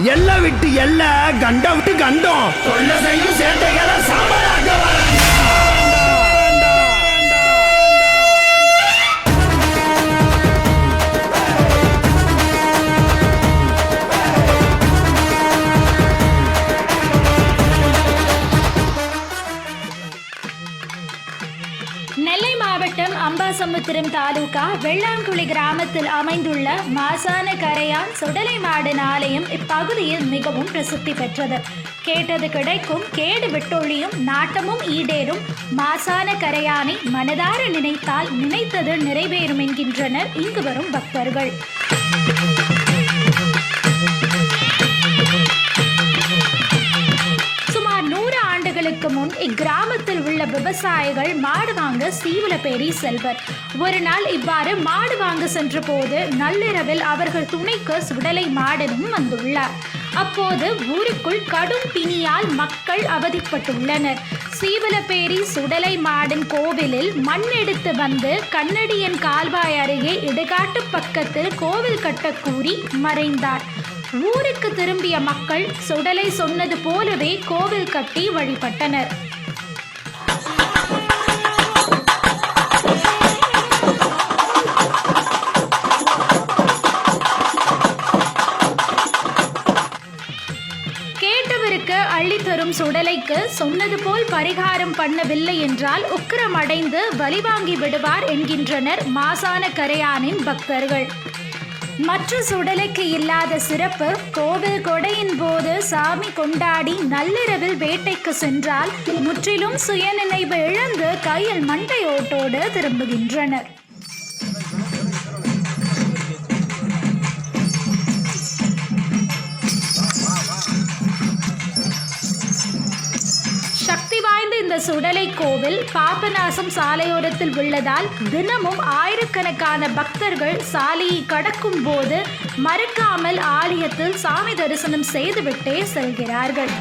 எல்லாம் விட்டு கண்டம் விட்டு கண்டம் கொள்ள செய்யும் சேட்டைகளை சமாளாக்க நெல்லை மாவட்டம் அம்பாசமுத்திரம் தாலுகா வெள்ளாங்குழி கிராமத்தில் அமைந்துள்ள மாசான கரையான் சுடலை மாடன் ஆலயம் இப்பகுதியில் மிகவும் பிரசித்தி பெற்றது. கேட்டது கிடைக்கும், கேடு விட்டொழியும், நாட்டமும் ஈடேறும். மாசான கரையானை மனதார நினைத்தால் நினைத்தது நிறைவேறும் என்கின்றனர் இங்கு வரும் பக்தர்கள். முன் இக்கிராமத்தில் உள்ள விவசாயிகள் மாடு வாங்க சீவலப்பேரி செல்வர். ஒரு நாள் இவ்வாறு மாடு வாங்க சென்ற போது நள்ளிரவில் அவர்கள் துணைக்கு சுடலை மாடனும் வந்துள்ளார். அப்போது ஊருக்குள் கடும் பிணியால் மக்கள் அவதிப்பட்டுள்ளனர். சீவலப்பேரி சுடலை மாடன் கோவிலில் மண் எடுத்து வந்து கண்ணடியன் கால்வாய் அருகே இடுகாட்டு பக்கத்தில் கோவில் கட்ட கூறி மறைந்தார். ஊருக்கு திரும்பிய மக்கள் சுடலை சொன்னது போலவே கோவில் கட்டி வழிபட்டனர். கேட்டவருக்கு அள்ளித்தரும் சுடலைக்கு சொன்னது போல் பரிகாரம் பண்ணவில்லை என்றால் உக்கிரமடைந்து பலிவாங்கி விடுவார் என்கின்றனர் மாசான கரையானின் பக்தர்கள். மற்ற சுடலைக்கு இல்லாத சிறப்பு, கோவில் கொடையின் போது சாமி கொண்டாடி நள்ளிரவில் வேட்டைக்கு சென்றால் முற்றிலும் சுயநினைவு இழந்து கையில் மண்டையோட்டோடு திரும்புகின்றனர். சக்தி வாய்ந்த இந்த சுடலை கோவில் பாபநாசம் சாலையோரத்தில் உள்ளதால் தினமும் ஆயிரக்கணக்கான பக்தர்கள் சாலையை கடக்கும் போது மறக்காமல் ஆலயத்தில் சாமி தரிசனம் செய்துவிட்டே செல்கிறார்கள்.